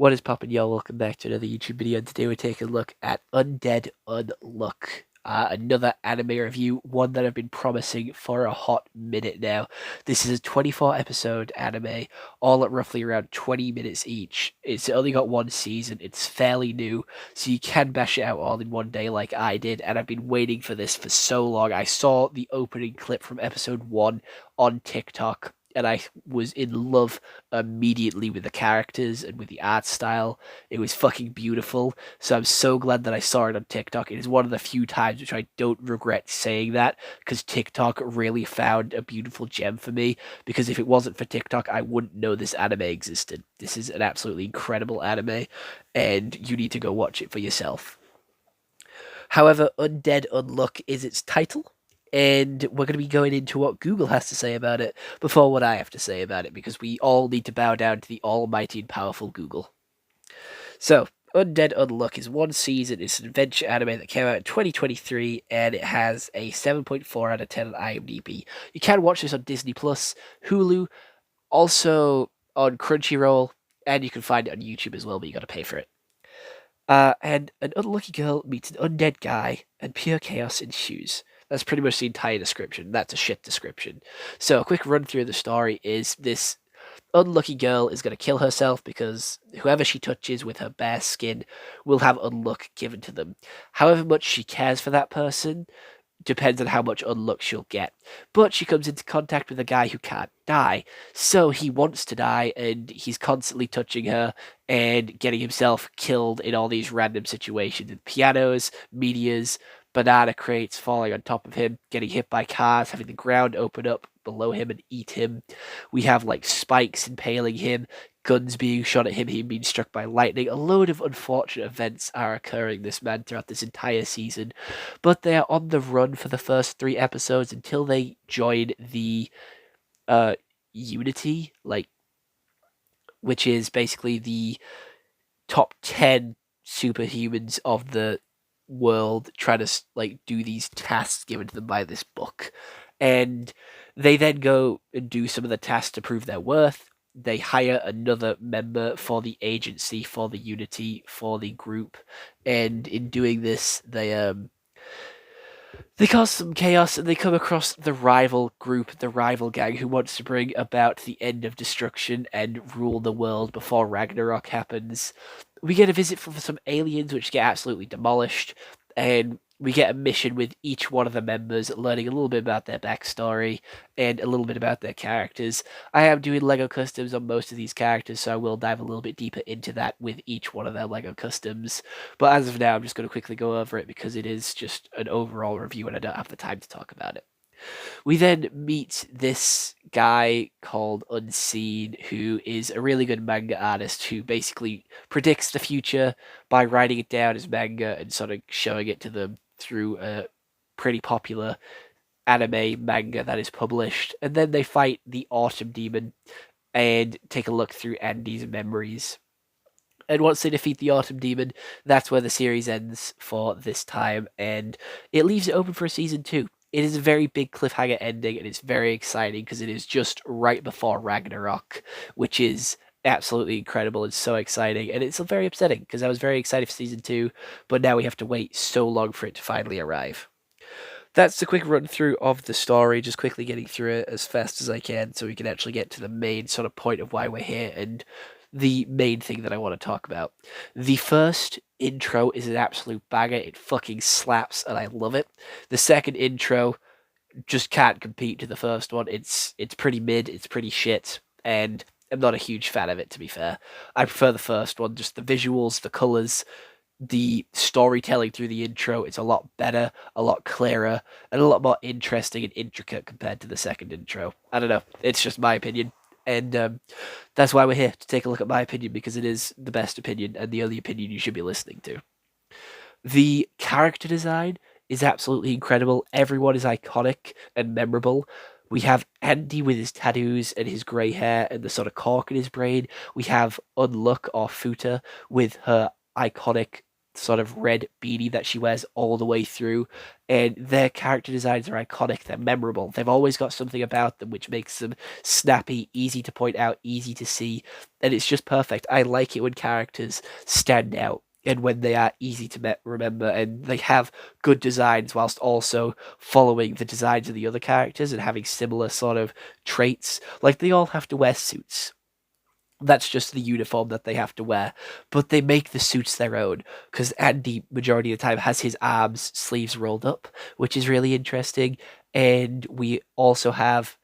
What is poppin', y'all? Welcome back to another YouTube video. Today we're taking a look at Undead Unluck. Another anime review, one that I've been promising for a hot minute now. This is a 24 episode anime, all at roughly around 20 minutes each. It's only got one season, it's fairly new, so you can bash it out all in one day like I did, and I've been waiting for this for so long. I saw the opening clip from episode 1 on TikTok, and I was in love immediately with the characters and with the art style. It was fucking beautiful. So I'm so glad that I saw it on TikTok. It is one of the few times which I don't regret saying that, because TikTok really found a beautiful gem for me. Because if it wasn't for TikTok, I wouldn't know this anime existed. This is an absolutely incredible anime, and you need to go watch it for yourself. However, Undead Unluck is its title, and we're going to be going into what Google has to say about it before what I have to say about it, because we all need to bow down to the almighty and powerful Google. So, Undead Unluck is one season. It's an adventure anime that came out in 2023, and it has a 7.4 out of 10 on IMDb. You can watch this on Disney Plus, Hulu, also on Crunchyroll, and you can find it on YouTube as well, but you got to pay for it. And an unlucky girl meets an undead guy, and pure chaos ensues. That's pretty much the entire description. That's a shit description. So, a quick run through the story is this unlucky girl is going to kill herself because whoever she touches with her bare skin will have unluck given to them. However much she cares for that person depends on how much unluck she'll get. But she comes into contact with a guy who can't die, so he wants to die, and he's constantly touching her and getting himself killed in all these random situations with pianos, meteors, banana crates falling on top of him, getting hit by cars, having the ground open up below him and eat him. We have like spikes impaling him, guns being shot at him being struck by lightning. A load of unfortunate events are occurring this man throughout this entire season, but they are on the run for the first 3 episodes until they join the Unity, like, which is basically the top 10 superhumans of the world trying to like do these tasks given to them by this book, and they then go and do some of the tasks to prove their worth. They hire another member for the agency, for the Unity, for the group, and in doing this, they cause some chaos, and they come across the rival group, the rival gang, who wants to bring about the end of destruction and rule the world before Ragnarok happens. We get a visit from some aliens, which get absolutely demolished, and we get a mission with each one of the members, learning a little bit about their backstory and a little bit about their characters. I am doing Lego customs on most of these characters, so I will dive a little bit deeper into that with each one of their Lego customs. But as of now, I'm just going to quickly go over it because it is just an overall review and I don't have the time to talk about it. We then meet this guy called Unseen, who is a really good manga artist who basically predicts the future by writing it down as manga and sort of showing it to them through a pretty popular anime manga that is published. And then they fight the Autumn Demon and take a look through Andy's memories. And once they defeat the Autumn Demon, that's where the series ends for this time, and it leaves it open for a season 2. It is a very big cliffhanger ending, and it's very exciting because it is just right before Ragnarok, which is absolutely incredible and so exciting. And it's very upsetting because I was very excited for season 2, but now we have to wait so long for it to finally arrive. That's the quick run through of the story, just quickly getting through it as fast as I can so we can actually get to the main sort of point of why we're here and the main thing that I want to talk about. The first intro is an absolute banger. It fucking slaps and I love it. The second intro just can't compete to the first one. It's pretty mid, it's pretty shit, and I'm not a huge fan of it, to be fair. I prefer the first one, just the visuals, the colours, the storytelling through the intro. It's a lot better, a lot clearer, and a lot more interesting and intricate compared to the second intro. I don't know, it's just my opinion. And that's why we're here, to take a look at my opinion, because it is the best opinion and the only opinion you should be listening to. The character design is absolutely incredible. Everyone is iconic and memorable. We have Andy with his tattoos and his grey hair and the sort of cork in his brain. We have Unluck or Futa with her iconic sort of red beanie that she wears all the way through. And their character designs are iconic. They're memorable. They've always got something about them which makes them snappy, easy to point out, easy to see. And it's just perfect. I like it when characters stand out and when they are easy to remember and they have good designs whilst also following the designs of the other characters and having similar sort of traits. Like they all have to wear suits. That's just the uniform that they have to wear, but they make the suits their own because Andy majority of the time has his arms sleeves rolled up, which is really interesting. And we also have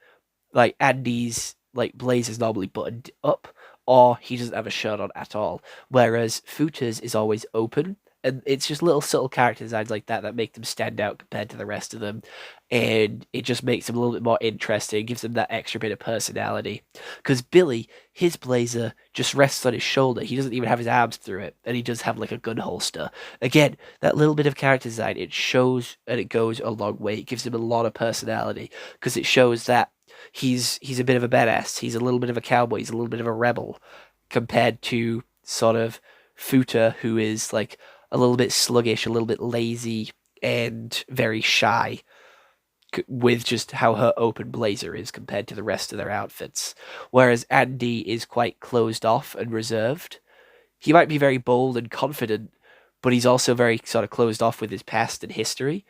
like Andy's like blaze is normally buttoned up, or he doesn't have a shirt on at all. Whereas Futa's is always open, and it's just little subtle character designs like that that make them stand out compared to the rest of them, and it just makes them a little bit more interesting, gives them that extra bit of personality. Because Billy, his blazer just rests on his shoulder. He doesn't even have his arms through it, and he does have like a gun holster. Again, that little bit of character design, it shows and it goes a long way. It gives him a lot of personality because it shows that he's a bit of a badass. He's a little bit of a cowboy. He's a little bit of a rebel compared to sort of Futa, who is like a little bit sluggish, a little bit lazy, and very shy with just how her open blazer is compared to the rest of their outfits. Whereas Andy is quite closed off and reserved. He might be very bold and confident, but he's also very sort of closed off with his past and history.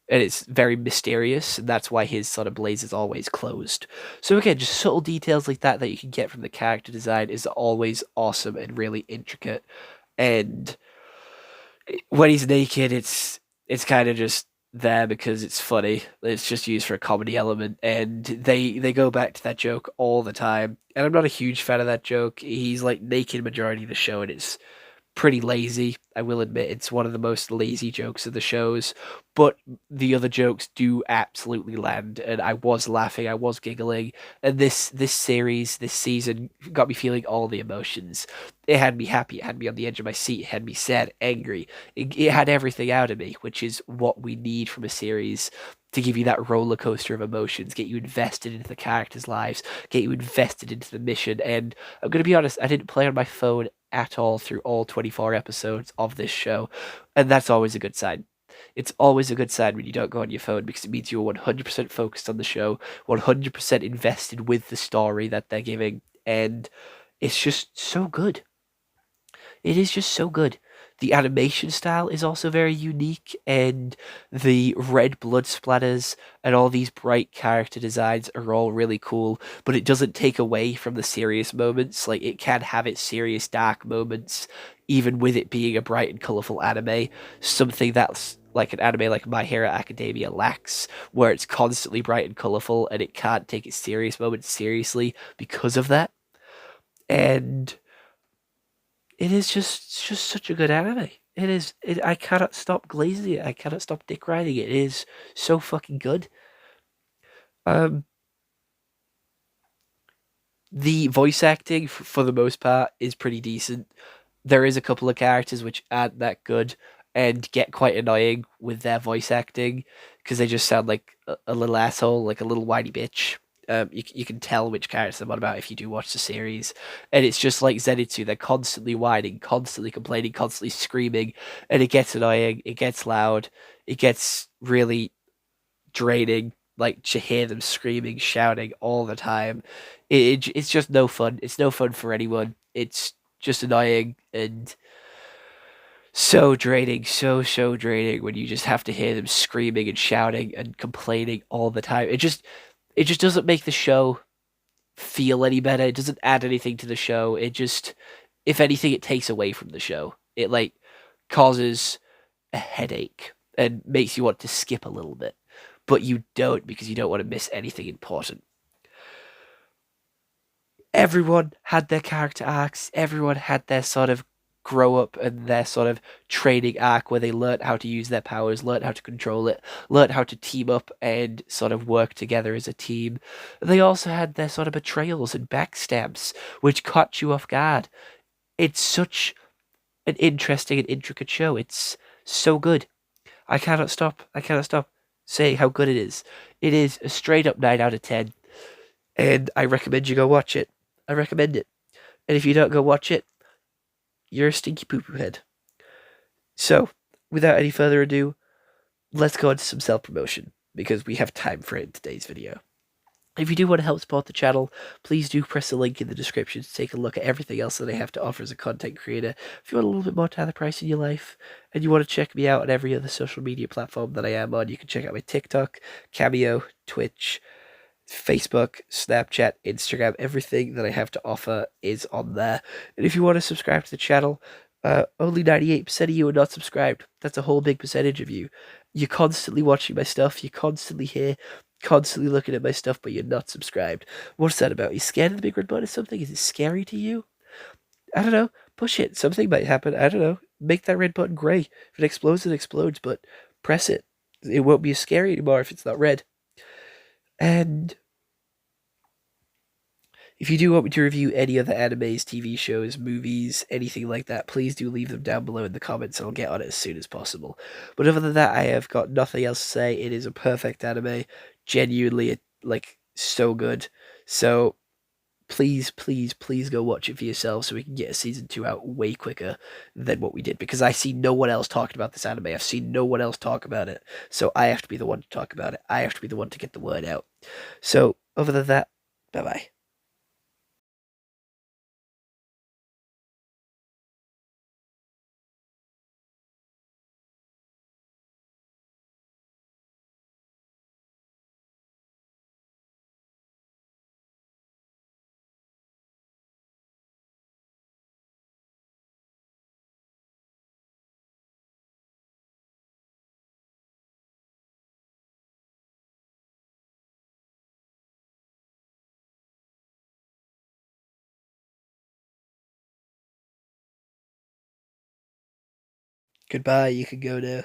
And it's very mysterious, and that's why his sort of blaze is always closed. So again, just subtle details like that that you can get from the character design is always awesome and really intricate. And when he's naked, it's kind of just there because it's funny. It's just used for a comedy element, and they go back to that joke all the time. And I'm not a huge fan of that joke. He's like naked majority of the show, and it's pretty lazy. I will admit it's one of the most lazy jokes of the shows, but the other jokes do absolutely land, and I was laughing, I was giggling, and this series, this season got me feeling all the emotions. It had me happy, it had me on the edge of my seat, it had me sad, angry. It had everything out of me, which is what we need from a series to give you that roller coaster of emotions, get you invested into the characters' lives, get you invested into the mission. And I'm going to be honest, I didn't play on my phone at all through all 24 episodes of this show, and that's always a good sign. It's always a good sign when you don't go on your phone because it means you're 100% focused on the show, 100% invested with the story that they're giving, and it's just so good. It is just so good. The animation style is also very unique, and the red blood splatters and all these bright character designs are all really cool, but it doesn't take away from the serious moments. Like, it can have its serious, dark moments, even with it being a bright and colorful anime. Something that's like an anime like My Hero Academia lacks, where it's constantly bright and colorful and it can't take its serious moments seriously because of that. And it's just such a good anime. It is. I cannot stop glazing it. I cannot stop dick riding it. It is so fucking good. Um, the voice acting, for the most part, is pretty decent. There is a couple of characters which aren't that good and get quite annoying with their voice acting because they just sound like a little asshole, like a little whiny bitch. You can tell which characters I'm on about if you do watch the series, and it's just like Zenitsu. They're constantly whining, constantly complaining, constantly screaming, and it gets annoying. It gets loud. It gets really draining. Like to hear them screaming, shouting all the time. It's just no fun. It's no fun for anyone. It's just annoying and so draining, so draining when you just have to hear them screaming and shouting and complaining all the time. It just doesn't make the show feel any better. It doesn't add anything to the show. It just, if anything, it takes away from the show. It like causes a headache and makes you want to skip a little bit, but you don't because you don't want to miss anything important. Everyone had their character arcs. Everyone had their sort of grow up and their sort of training arc where they learned how to use their powers, learned how to control it, learned how to team up and sort of work together as a team. They also had their sort of betrayals and backstabs, which caught you off guard. It's such an interesting and intricate show. It's so good. I cannot stop. I cannot stop saying how good it is. It is a straight up 9 out of 10, and I recommend you go watch it. I recommend it. And if you don't go watch it, you're a stinky poo poo head. So, without any further ado, let's go into some self-promotion, because we have time for it in today's video. If you do want to help support the channel, please do press the link in the description to take a look at everything else that I have to offer as a content creator. If you want a little bit more Tyler Price in your life, and you want to check me out on every other social media platform that I am on, you can check out my TikTok, Cameo, Twitch, Facebook, Snapchat, Instagram, everything that I have to offer is on there. And if you want to subscribe to the channel, only 98% of you are not subscribed. That's a whole big percentage of you. You're constantly watching my stuff, you're constantly here, constantly looking at my stuff, but you're not subscribed. What's that about? You scared of the big red button or something? Is it scary to you? I don't know. Push it. Something might happen. I don't know. Make that red button gray. If it explodes, it explodes, but press it. It won't be as scary anymore if it's not red. And if you do want me to review any other animes, TV shows, movies, anything like that, please do leave them down below in the comments and I'll get on it as soon as possible. But other than that, I have got nothing else to say. It is a perfect anime. Genuinely, like, so good. So, please, please, please go watch it for yourself so we can get a season 2 out way quicker than what we did. Because I see no one else talking about this anime. I've seen no one else talk about it. So I have to be the one to talk about it. I have to be the one to get the word out. So, other than that, bye-bye. Goodbye, you can go now.